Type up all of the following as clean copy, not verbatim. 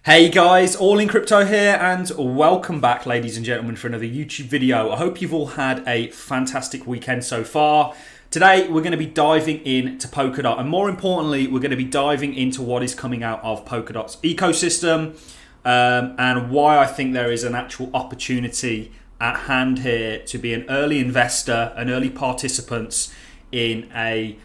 Hey guys, All in Crypto here, and welcome back, ladies and gentlemen, for another YouTube video. I hope you've all had a fantastic weekend so far. Today we're going to be diving into Polkadot, and more importantly we're going to be diving into what is coming out of Polkadot's ecosystem, and why I think there is an actual opportunity at hand here to be an early investor, an early participant in a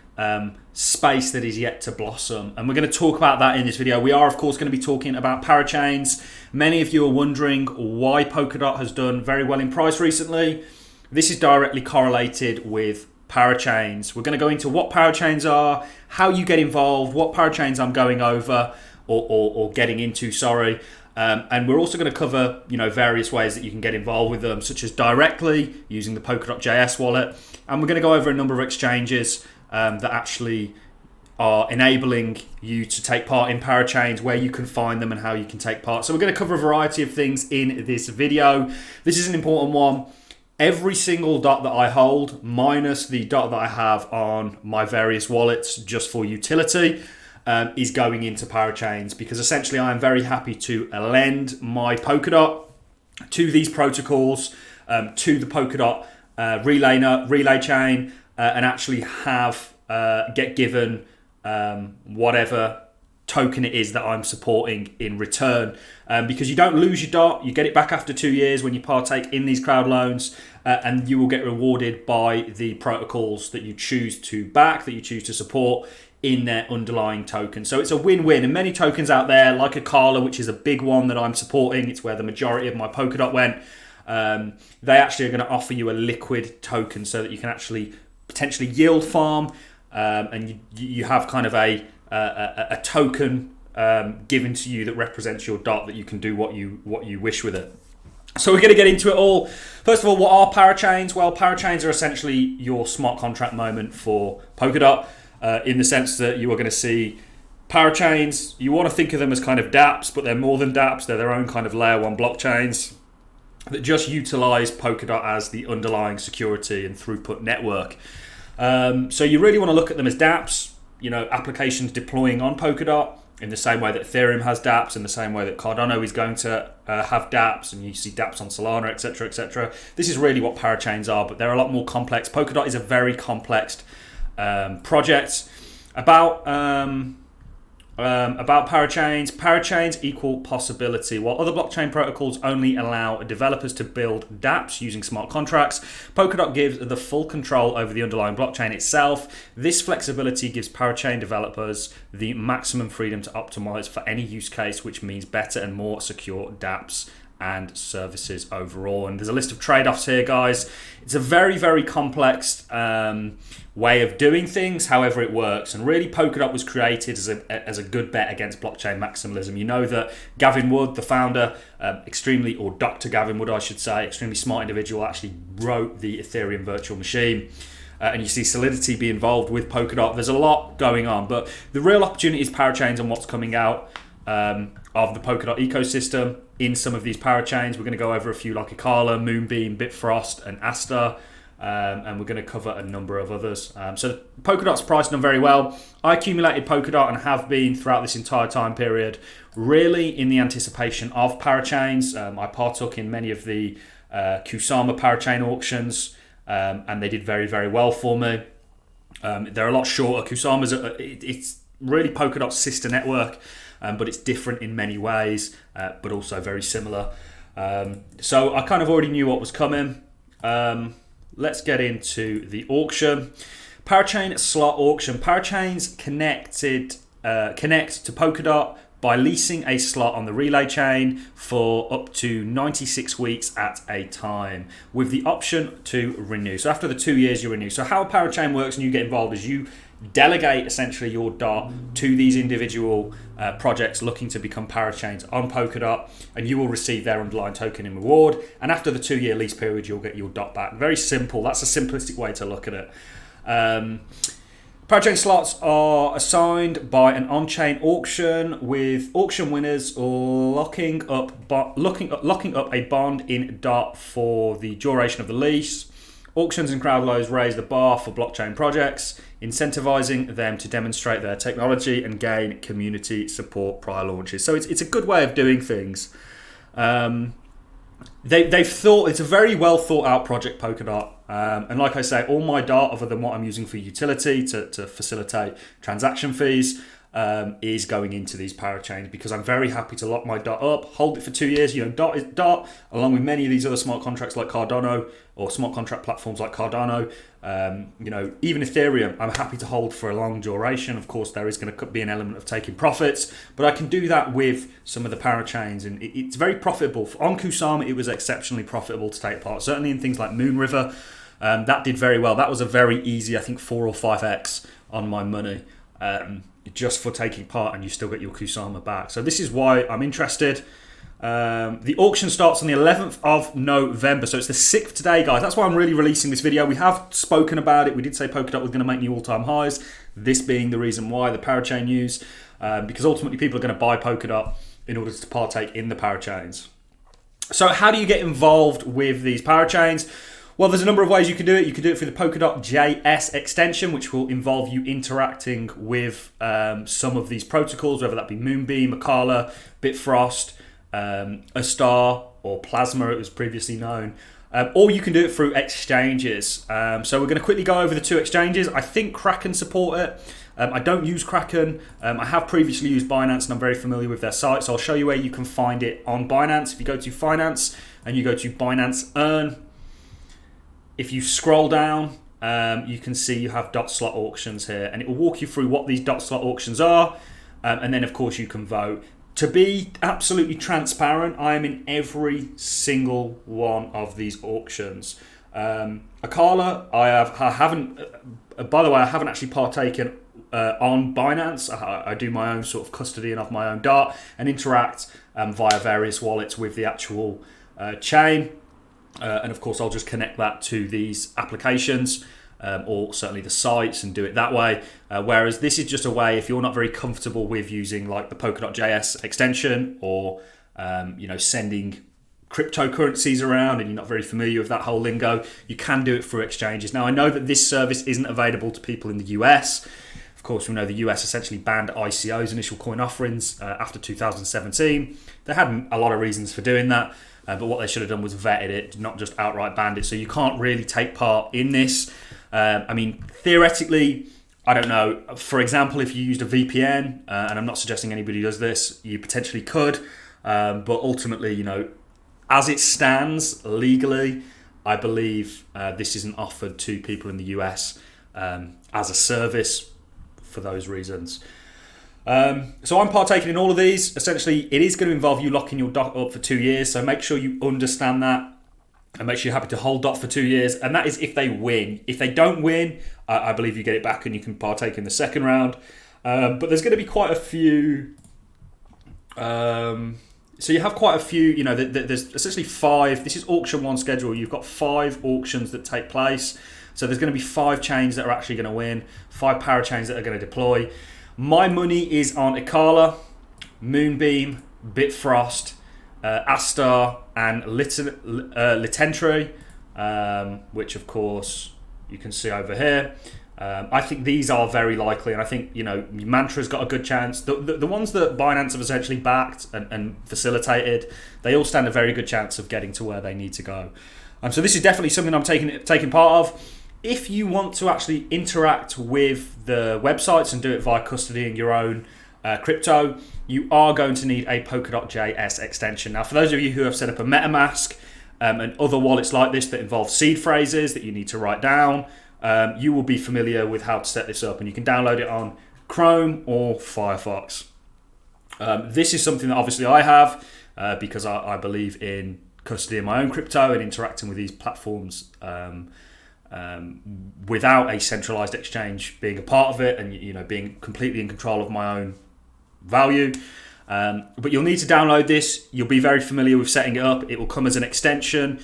space that is yet to blossom. And we're going to talk about that in this video. We are of course going to be talking about Parachains. Many of you are wondering why Polkadot has done very well in price recently. This is directly correlated with Parachains. We're going to go into what Parachains are, how you get involved, what Parachains I'm going over or getting into, sorry. And we're also going to cover, various ways that you can get involved with them, such as directly using the Polkadot.js wallet. And we're going to go over a number of exchanges that actually are enabling you to take part in Parachains, where you can find them and how you can take part. So we're going to cover a variety of things in this video. This is an important one. Every single dot that I hold, minus the dot that I have on my various wallets just for utility, is going into Parachains, because essentially I am very happy to lend my Polkadot to these protocols, to the Polkadot relay chain, and actually get given whatever token it is that I'm supporting in return, because you don't lose your dot. You get it back after 2 years when you partake in these crowd loans, and you will get rewarded by the protocols that you choose to back, that you choose to support in their underlying token. So it's a win-win. And many tokens out there, like a Carla, which is a big one that I'm supporting, it's where the majority of my Polkadot went, they actually are going to offer you a liquid token so that you can actually potentially yield farm, and you have kind of a token given to you that represents your dot, that you can do what you wish with it. So we're going to get into it all. First of all, what are Parachains? Well, Parachains are essentially your smart contract moment for Polkadot, in the sense that you are going to see Parachains. You want to think of them as kind of dApps, but they're more than dApps. They're their own kind of layer one blockchains that just utilize Polkadot as the underlying security and throughput network. So you really want to look at them as dApps, applications deploying on Polkadot in the same way that Ethereum has dApps, in the same way that Cardano is going to have dApps, and you see dApps on Solana, etc., etc. This is really what Parachains are, but they're a lot more complex. Polkadot is a very complex project. About Parachains. Parachains equal possibility. While other blockchain protocols only allow developers to build dApps using smart contracts, Polkadot gives the full control over the underlying blockchain itself. This flexibility gives Parachain developers the maximum freedom to optimize for any use case, which means better and more secure dApps and services overall. And there's a list of trade-offs here, guys. It's a very, very complex way of doing things, however it works. And really, Polkadot was created as a good bet against blockchain maximalism. You know that Gavin Wood, the founder, or Dr. Gavin Wood, I should say, extremely smart individual, actually wrote the Ethereum virtual machine. And you see Solidity be involved with Polkadot. There's a lot going on, but the real opportunity is Parachains and what's coming out of the Polkadot ecosystem in some of these Parachains. We're going to go over a few like Akala, Moonbeam, Bitfrost, and Asta, and we're going to cover a number of others. So Polkadot's priced done very well. I accumulated Polkadot and have been throughout this entire time period, really in the anticipation of Parachains. I partook in many of the Kusama Parachain auctions, and they did very, very well for me. They're a lot shorter. Kusama's it's really Polkadot's sister network, but it's different in many ways, but also very similar. So I kind of already knew what was coming. Let's get into the auction. Parachain slot auction. Parachains connect to Polkadot by leasing a slot on the relay chain for up to 96 weeks at a time, with the option to renew. So after the 2 years, you renew. So how a Parachain works and you get involved is you delegate essentially your dot to these individual projects looking to become Parachains on Polkadot, and you will receive their underlying token in reward. And after the 2 year lease period, you'll get your dot back. Very simple. That's a simplistic way to look at it. Parachain slots are assigned by an on-chain auction, with auction winners locking up a bond in dot for the duration of the lease. Auctions and crowd lows raise the bar for blockchain projects. incentivizing them to demonstrate their technology and gain community support prior launches. So it's a good way of doing things. They've thought, it's a very well thought out project, Polkadot. And like I say, all my Dart, other than what I'm using for utility to facilitate transaction fees, is going into these parachains, because I'm very happy to lock my Dart up, hold it for 2 years. Dart, along with many of these other smart contracts like Cardano, or smart contract platforms like Cardano, even Ethereum, I'm happy to hold for a long duration. Of course, there is going to be an element of taking profits, but I can do that with some of the parachains, and it's very profitable. On Kusama, it was exceptionally profitable to take part, certainly in things like Moonriver. That did very well. That was a very easy, I think, 4 or 5x on my money, just for taking part, and you still get your Kusama back. So this is why I'm interested. The auction starts on the 11th of November, so it's the 6th today, guys. That's why I'm really releasing this video. We have spoken about it. We did say Polkadot was going to make new all-time highs, this being the reason why, the parachain news, because ultimately people are going to buy Polkadot in order to partake in the parachains. So how do you get involved with these parachains? Well, there's a number of ways you can do it. You can do it through the Polkadot JS extension, which will involve you interacting with some of these protocols, whether that be Moonbeam, Akala, Bitfrost, Astar, or Plasma, it was previously known. Or you can do it through exchanges. So we're going to quickly go over the 2 exchanges. I think Kraken support it. I don't use Kraken. I have previously used Binance, and I'm very familiar with their site. So I'll show you where you can find it on Binance. If you go to Finance and you go to Binance Earn, if you scroll down, you can see you have dot slot auctions here, and it will walk you through what these dot slot auctions are, and then of course you can vote. To be absolutely transparent, I am in every single one of these auctions. Akala, I haven't. By the way, I haven't actually partaken on Binance. I do my own sort of custodying of my own Dart and interact via various wallets with the actual chain. And of course, I'll just connect that to these applications, or certainly the sites, and do it that way. Whereas this is just a way, if you're not very comfortable with using like the Polkadot JS extension, or sending cryptocurrencies around, and you're not very familiar with that whole lingo, you can do it through exchanges. Now, I know that this service isn't available to people in the US. Of course, we know the US essentially banned ICOs, initial coin offerings, after 2017. They had a lot of reasons for doing that. But what they should have done was vetted it, not just outright banned it. So you can't really take part in this. Theoretically, I don't know. For example, if you used a VPN, and I'm not suggesting anybody does this, you potentially could. But ultimately, as it stands legally, I believe this isn't offered to people in the US as a service for those reasons. So I'm partaking in all of these. Essentially, it is going to involve you locking your DOT up for 2 years. So make sure you understand that, and make sure you're happy to hold DOT for 2 years. And that is if they win. If they don't win, I believe you get it back and you can partake in the second round. But there's going to be quite a few. So you have quite a few. There's essentially 5. This is auction 1 schedule. You've got 5 auctions that take place. So there's going to be 5 chains that are actually going to win, 5 parachains that are going to deploy. My money is on Akala, Moonbeam, Bitfrost, Astar, and Litentry, which of course you can see over here. I think these are very likely, and I think Mantra's got a good chance. The ones that Binance have essentially backed and facilitated, they all stand a very good chance of getting to where they need to go. So this is definitely something I'm taking part of. If you want to actually interact with the websites and do it via custodying your own crypto, you are going to need a Polkadot JS extension. Now, for those of you who have set up a MetaMask and other wallets like this that involve seed phrases that you need to write down, you will be familiar with how to set this up, and you can download it on Chrome or Firefox. This is something that obviously I have because I believe in custodying my own crypto and interacting with these platforms without a centralized exchange being a part of it, and being completely in control of my own value. But you'll need to download this. You'll be very familiar with setting it up. It will come as an extension.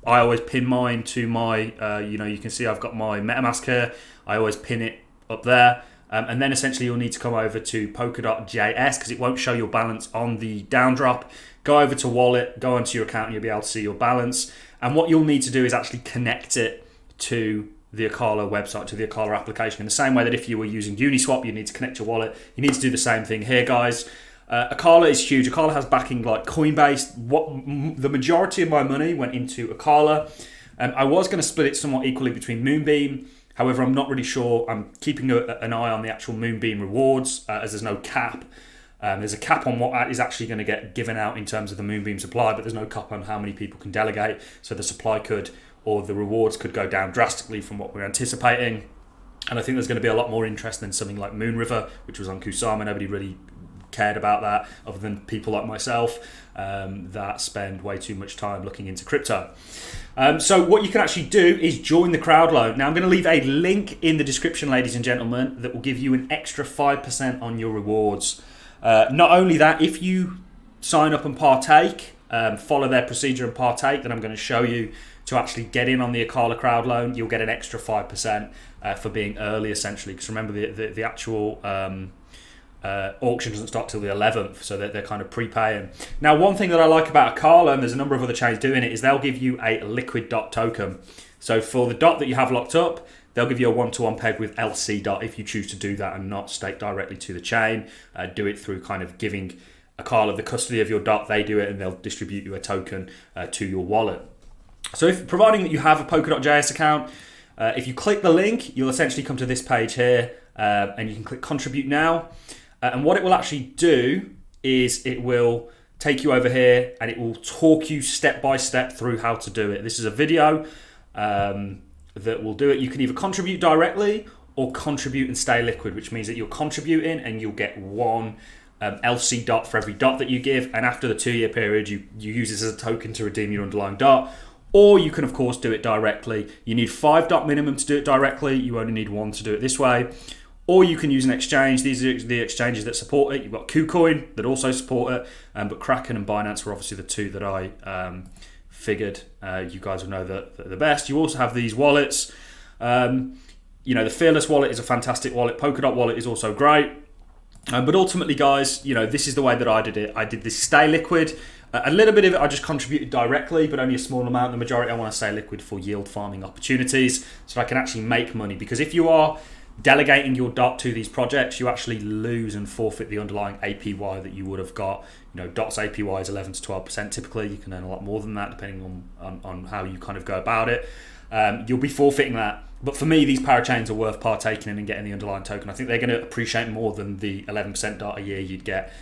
I always pin mine to my, you can see I've got my MetaMask here. I always pin it up there. And then essentially you'll need to come over to Polkadot JS because it won't show your balance on the downdrop. Go over to wallet, go onto your account, and you'll be able to see your balance. And what you'll need to do is actually connect it to the Acala website to the Acala application in the same way that if you were using Uniswap, you need to connect your wallet. You need to do the same thing here, guys. Acala is huge. Acala has backing like Coinbase. The majority of my money went into Acala. I was going to split it somewhat equally between Moonbeam. However, I'm not really sure. I'm keeping an eye on the actual Moonbeam rewards as there's no cap. There's a cap on what is actually going to get given out in terms of the Moonbeam supply, but there's no cap on how many people can delegate. So the supply could, or the rewards could go down drastically from what we're anticipating. And I think there's going to be a lot more interest than something like Moonriver, which was on Kusama. Nobody really cared about that other than people like myself that spend way too much time looking into crypto. So what you can actually do is join the crowd loan. Now I'm going to leave a link in the description, ladies and gentlemen, that will give you an extra 5% on your rewards. Not only that, if you sign up and partake, follow their procedure and partake that I'm going to show you to actually get in on the Acala crowd loan, you'll get an extra 5% for being early, essentially. Because remember, the actual auction doesn't start till the 11th, so they're kind of prepaying. Now, one thing that I like about Acala, and there's a number of other chains doing it, is they'll give you a liquid DOT token. So for the DOT that you have locked up, they'll give you a one-to-one peg with LC DOT if you choose to do that and not stake directly to the chain. Do it through kind of giving Acala the custody of your DOT. They do it and they'll distribute you a token to your wallet. So providing that you have a Polkadot.js account, if you click the link, you'll essentially come to this page here and you can click contribute now. And what it will actually do is it will take you over here and it will talk you step by step through how to do it. This is a video that will do it. You can either contribute directly or contribute and stay liquid, which means that you're contributing and you'll get one LC DOT for every DOT that you give. And after the 2-year period, you use this as a token to redeem your underlying DOT. Or you can, of course, do it directly. You need 5 DOT minimum to do it directly. You only need 1 to do it this way. Or you can use an exchange. These are the exchanges that support it. You've got KuCoin that also support it, but Kraken and Binance were obviously the two that I figured you guys will know the best. You also have these wallets. The Fearless wallet is a fantastic wallet. Polkadot wallet is also great. But ultimately, guys, this is the way that I did it. I did this stay liquid. A little bit of it I just contributed directly, but only a small amount. The majority I want to stay liquid for yield farming opportunities so I can actually make money. Because if you are delegating your DOT to these projects, you actually lose and forfeit the underlying APY that you would have got. DOT's APY is 11 to 12% typically. You can earn a lot more than that depending on how you kind of go about it. You'll be forfeiting that. But for me, these parachains are worth partaking in and getting the underlying token. I think they're going to appreciate more than the 11% DOT a year you'd get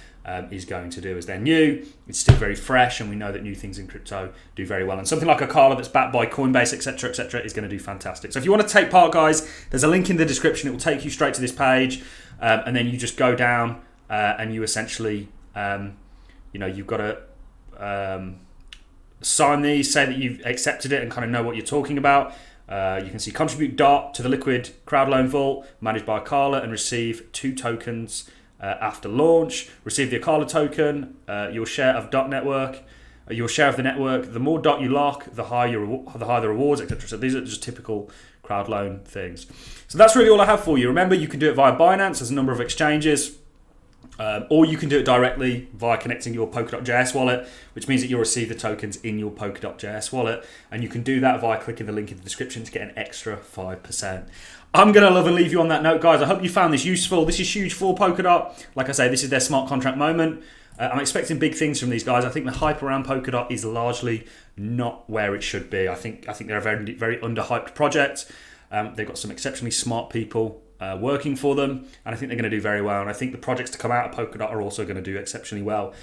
is going to do, as they're new. It's still very fresh, and we know that new things in crypto do very well. And something like Acala that's backed by Coinbase, etc., is going to do fantastic. So if you want to take part, guys, there's a link in the description. It will take you straight to this page, and then you just go down and you essentially, you've got to sign these, say that you've accepted it, and kind of know what you're talking about. You can see contribute DOT to the liquid crowd loan vault managed by Acala and receive 2 tokens after launch. Receive the Acala token, your share of DOT network, your share of the network. The more DOT you lock, the higher the rewards, etc. So these are just typical crowd loan things. So that's really all I have for you. Remember, you can do it via Binance. There's a number of exchanges. Or you can do it directly via connecting your Polkadot.js wallet, which means that you'll receive the tokens in your Polkadot.js wallet. And you can do that via clicking the link in the description to get an extra 5%. I'm going to love and leave you on that note, guys. I hope you found this useful. This is huge for Polkadot. Like I say, this is their smart contract moment. I'm expecting big things from these guys. I think the hype around Polkadot is largely not where it should be. I think they're a very, very underhyped project. They've got some exceptionally smart people working for them, and I think they're going to do very well. And I think the projects to come out of Polkadot are also going to do exceptionally well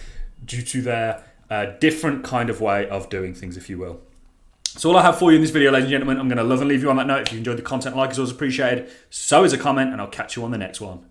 due to their different kind of way of doing things, if you will. So all I have for you in this video, ladies and gentlemen, I'm going to love and leave you on that note. If you enjoyed the content, like is always appreciated. So is a comment, and I'll catch you on the next one.